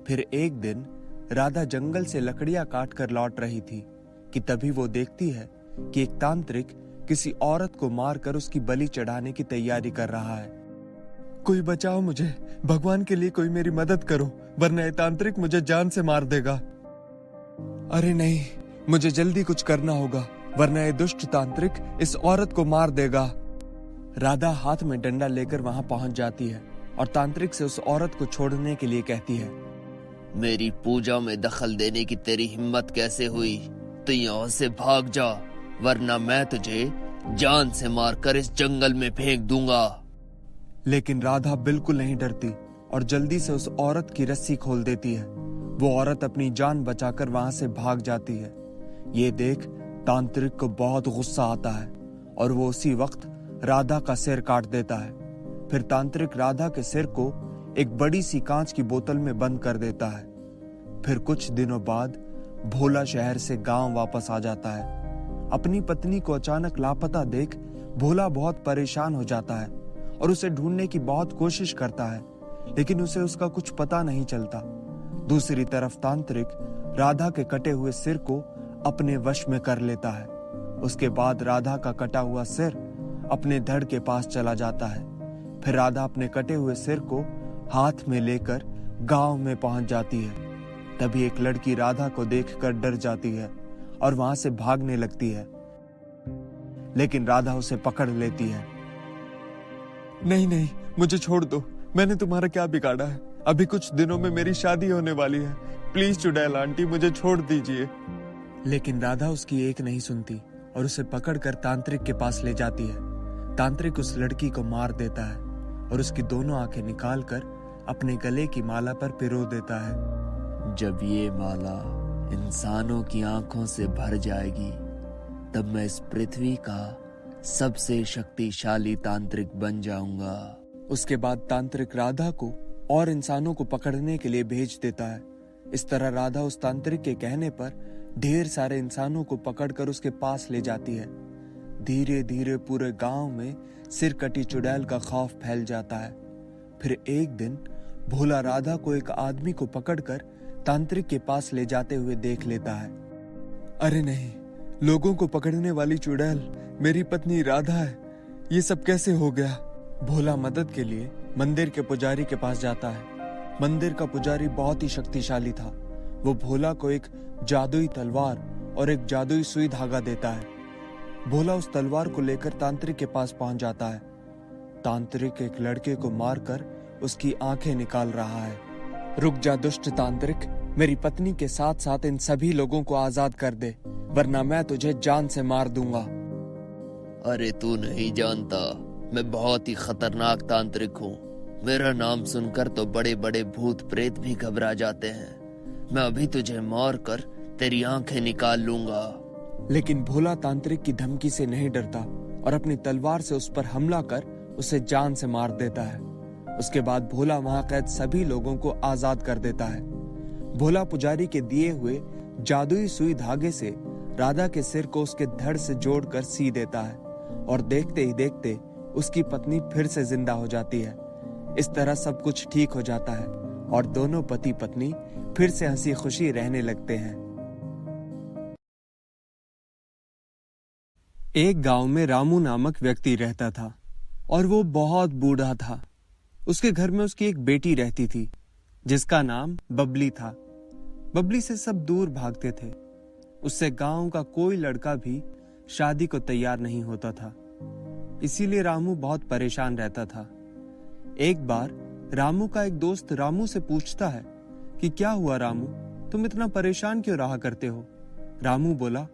फिर एक दिन राधा जंगल से लकड़ियां काट कर लौट रही थी कि तभी वो देखती है कि एक तांत्रिक किसी औरत को मारकर उसकी बलि चढ़ाने की तैयारी कर रहा है। कोई बचाओ मुझे, भगवान के लिए कोई मेरी मदद करो, वरना ये तांत्रिक मुझे जान से मार देगा। अरे नहीं, मुझे जल्दी कुछ करना होगा, वरना ये दुष्ट तांत्रिक इस औरत को मार देगा। राधा हाथ में डंडा लेकर वहां पहुंच जाती है और तांत्रिक से उस औरत को छोड़ने के लिए कहती है। मेरी पूजा में दखल देने की तेरी हिम्मत कैसे हुई? तो यहाँ से भाग जा, वरना मैं तुझे जान से मारकर इस जंगल में फेंक दूंगा। लेकिन राधा बिल्कुल नहीं डरती और जल्दी से उस औरत की रस्सी खोल देती है। वो औरत अपनी जान बचाकर वहां से भाग जाती है। ये देख तांत्रिक को बहुत गुस्सा आता है और वो उसी वक्त राधा का सिर काट देता है। फिर तांत्रिक राधा के सिर को एक बड़ी सी कांच की बोतल में बंद कर देता है। फिर कुछ दिनों बाद भोला शहर से गांव वापस आ जाता है। अपनी पत्नी को अचानक लापता देख भोला बहुत परेशान हो जाता है और उसे ढूंढने की बहुत कोशिश करता है, लेकिन उसे उसका कुछ पता नहीं चलता। दूसरी तरफ तांत्रिक राधा के कटे हुए सिर को अपने वश में कर लेता है। उसके बाद राधा का कटा हुआ सिर अपने धड़ के पास चला जाता है। फिर राधा अपने कटे हुए सिर को हाथ में लेकर गांव में पहुंच जाती है। तभी एक लड़की राधा को देखकर डर जाती है और वहां से भागने लगती है, लेकिन राधा उसे पकड़ लेती है। नहीं नहीं, मुझे छोड़ दो, मैंने तुम्हारा क्या बिगाड़ा है? अभी कुछ दिनों में मेरी शादी होने वाली है, प्लीज चुड़ैल आंटी मुझे छोड़ दीजिए। लेकिन राधा उसकी एक नहीं सुनती और उसे पकड़कर तांत्रिक के पास ले जाती है। तांत्रिक उस लड़की को मार देता है और उसकी दोनों आंखें निकालकर अपने गले की माला पर पिरो देता है। जब ये माला इंसानों की आंखों से भर जाएगी, तब मैं इस पृथ्वी का सबसे शक्तिशाली तांत्रिक बन जाऊंगा। उसके बाद तांत्रिक राधा को और इंसानों को पकड़ने के लिए भेज देता है। इस तरह राधा उस तांत्रिक के कहने पर ढेर सारे इंसानों को पकड़कर उसके पास ले जाती है। धीरे धीरे पूरे गांव में सिर कटी चुड़ैल का खौफ फैल जाता है। फिर एक दिन भोला राधा को एक आदमी को पकड़कर तांत्रिक के पास ले जाते हुए देख लेता है। अरे नहीं, लोगों को पकड़ने वाली चुड़ैल मेरी पत्नी राधा है, ये सब कैसे हो गया? भोला मदद के लिए मंदिर के पुजारी के पास जाता है। मंदिर का पुजारी बहुत ही शक्तिशाली था। वो भोला को एक जादुई तलवार और एक जादुई सुई धागा देता है। भोला उस तलवार को लेकर तांत्रिक के पास पहुंच जाता है। तांत्रिक एक लड़के को मारकर उसकी आंखें निकाल रहा है। रुक जा दुष्ट तांत्रिक, मेरी पत्नी के साथ साथ इन सभी लोगों को आजाद कर दे, वरना मैं तुझे जान से मार दूंगा। अरे तू नहीं जानता, मैं बहुत ही खतरनाक तांत्रिक हूँ। मेरा नाम सुनकर तो बड़े बड़े भूत प्रेत भी घबरा जाते हैं। मैं अभी तुझे मार कर तेरी आंखें निकाल लूंगा। लेकिन भोला तांत्रिक की धमकी से नहीं डरता और अपनी तलवार से उस पर हमला कर उसे जान से मार देता है। उसके बाद भोला वहां कैद सभी लोगों को आजाद कर देता है। भोला पुजारी के दिए हुए जादुई सुई धागे से राधा के सिर को उसके धड़ से जोड़कर सी देता है और देखते ही देखते उसकी पत्नी फिर से जिंदा हो जाती है। इस तरह सब कुछ ठीक हो जाता है और दोनों पति पत्नी फिर से हंसी खुशी रहने लगते हैं। एक गांव में रामू नामक व्यक्ति रहता था और वो बहुत बूढ़ा था। उसके घर में उसकी एक बेटी रहती थी जिसका नाम बबली था। बबली से सब दूर भागते थे। उससे गांव का कोई लड़का भी शादी को तैयार नहीं होता था। इसीलिए रामू बहुत परेशान रहता था। एक बार रामू का एक दोस्त रामू से पूछता है कि क्या हुआ रामू, तुम इतना परेशान क्यों रहा करते हो? रामू बोला,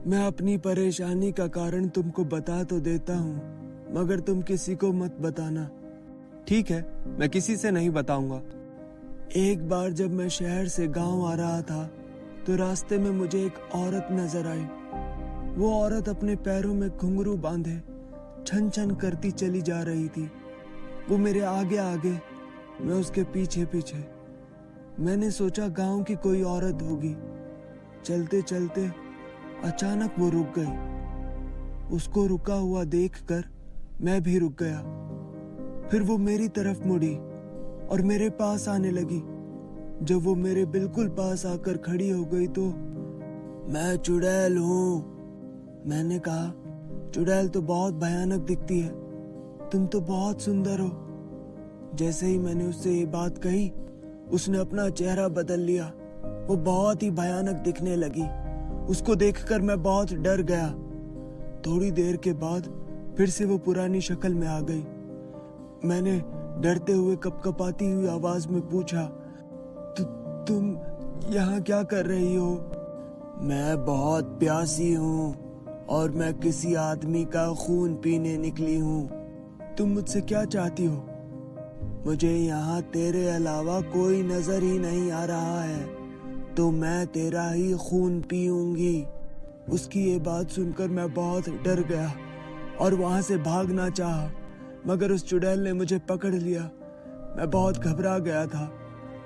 मैं अपनी परेशानी का कारण तुमको बता तो देता हूँ, मगर तुम किसी को मत बताना। ठीक है, मैं किसी से नहीं बताऊंगा। एक बार जब मैं शहर से गांव आ रहा था तो रास्ते में मुझे एक औरत नजर आई। वो औरत अपने पैरों में घुंघरू बांधे छन छन करती चली जा रही थी। वो मेरे आगे आगे, मैं उसके पीछे पीछे। मैंने सोचा गांव की कोई औरत होगी। चलते चलते अचानक वो रुक गई। उसको रुका हुआ देखकर मैं भी रुक गया। फिर वो मेरी तरफ मुड़ी और मेरे पास आने लगी। जब वो मेरे बिल्कुल पास आकर खड़ी हो गई तो मैं चुड़ैल हूँ, मैंने कहा। चुड़ैल तो बहुत भयानक दिखती है, तुम तो बहुत सुंदर हो। जैसे ही मैंने उससे ये बात कही, उसने अपना चेहरा बदल लिया। वो बहुत ही भयानक दिखने लगी। उसको देखकर मैं बहुत डर गया। थोड़ी देर के बाद फिर से वो पुरानी शक्ल में आ गई। मैंने डरते हुए कपकपाती हुई आवाज में पूछा, तुम यहाँ क्या कर रही हो? मैं बहुत प्यासी हूँ और मैं किसी आदमी का खून पीने निकली हूँ। तुम मुझसे क्या चाहती हो? मुझे यहाँ तेरे अलावा कोई नजर ही नहीं आ रहा है, तो मैं तेरा ही खून पीऊंगी। उसकी ये बात सुनकर मैं बहुत डर गया और वहां से भागना चाहा, मगर उस चुड़ैल ने मुझे पकड़ लिया। मैं बहुत घबरा गया था।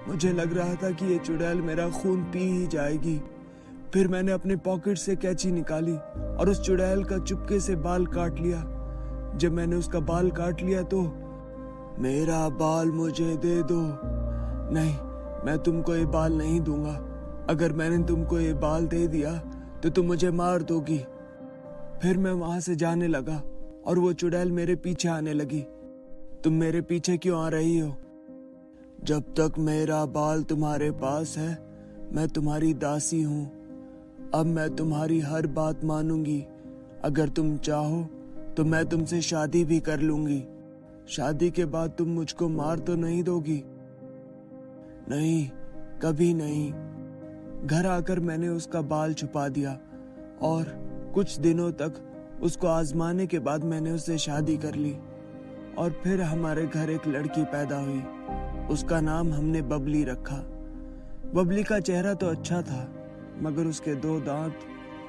मुझे लग रहा था कि ये चुड़ैल मेरा खून पी ही जाएगी। फिर मैंने अपने पॉकेट से कैंची निकाली और उस चुड़ैल का चुपके से बाल काट लिया। जब मैंने उसका बाल काट लिया तो, मेरा बाल मुझे दे दो। नहीं, मैं तुमको ये बाल नहीं दूंगा। अगर मैंने तुमको ये बाल दे दिया तो तुम मुझे मार दोगी। फिर मैं वहां से जाने लगा और वो चुड़ैल मेरे पीछे आने लगी। तुम मेरे पीछे क्यों आ रही हो? जब तक मेरा बाल तुम्हारे पास है, मैं तुम्हारी दासी हूँ। अब मैं तुम्हारी हर बात मानूंगी। अगर तुम चाहो तो मैं तुमसे शादी भी कर लूंगी। शादी के बाद तुम मुझको मार तो नहीं दोगी? नहीं, कभी नहीं। घर आकर मैंने उसका बाल छुपा दिया और कुछ दिनों तक उसको आजमाने के बाद मैंने उससे शादी कर ली। और फिर हमारे घर एक लड़की पैदा हुई। उसका नाम हमने बबली रखा। बबली का चेहरा तो अच्छा था, मगर उसके 2 दांत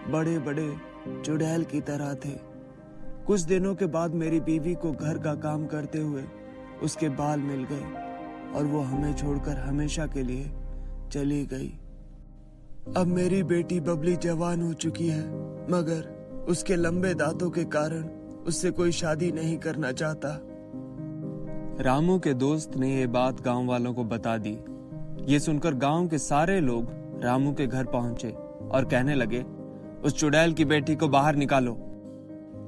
बड़े बड़े चुड़ैल की तरह थे। कुछ दिनों के बाद मेरी बीवी को घर का काम करते हुए उसके बाल मिल गए और वो हमें छोड़कर हमेशा के लिए चली गई। अब मेरी बेटी बबली जवान हो चुकी है, मगर उसके लंबे दांतों के कारण उससे कोई शादी नहीं करना चाहता। रामू के दोस्त ने ये बात गांव वालों को बता दी। ये सुनकर गांव के सारे लोग रामू के घर पहुंचे और कहने लगे, उस चुड़ैल की बेटी को बाहर निकालो।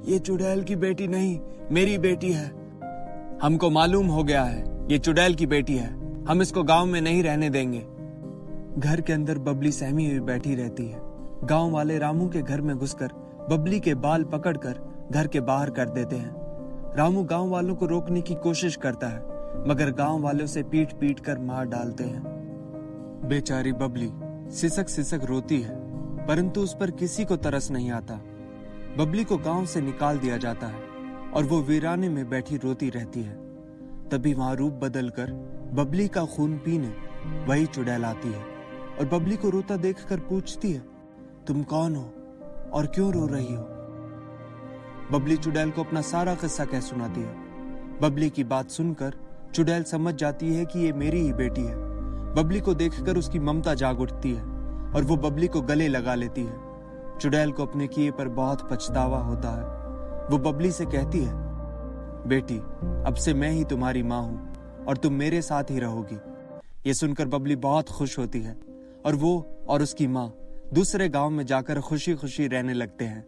ये चुड़ैल की बेटी नहीं, मेरी बेटी है। हमको मालूम हो गया है, ये चुड़ैल की बेटी है। हम इसको गांव में नहीं रहने देंगे। घर के अंदर बबली सहमी हुई बैठी रहती है। गांव वाले रामू के घर में घुसकर बबली के बाल पकड़कर घर के बाहर कर देते हैं। रामू गांव वालों को रोकने की कोशिश करता है, मगर गांव वाले उसे पीट पीट कर मार डालते हैं। बेचारी बबली सिसक सिसक रोती है, परंतु उस पर किसी को तरस नहीं आता। बबली को गांव से निकाल दिया जाता है और वो वीराने में बैठी रोती रहती है। तभी वहां रूप बदलकर बबली का खून पीने वही चुड़ैल आती है और बबली को रोता देखकर पूछती है, तुम कौन हो और क्यों रो रही हो? बबली चुड़ैल को अपना सारा किस्सा कह सुनाती है। बबली की बात सुनकर चुड़ैल समझ जाती है कि ये मेरी ही बेटी है। बबली को देखकर उसकी ममता जाग उठती है और वो बबली को गले लगा लेती है। चुड़ैल को अपने किए पर बहुत पछतावा होता है। वो बबली से कहती है, बेटी, अब से मैं ही तुम्हारी माँ हूं और तुम मेरे साथ ही रहोगी। ये सुनकर बबली बहुत खुश होती है और वो और उसकी माँ दूसरे गांव में जाकर खुशी खुशी रहने लगते हैं।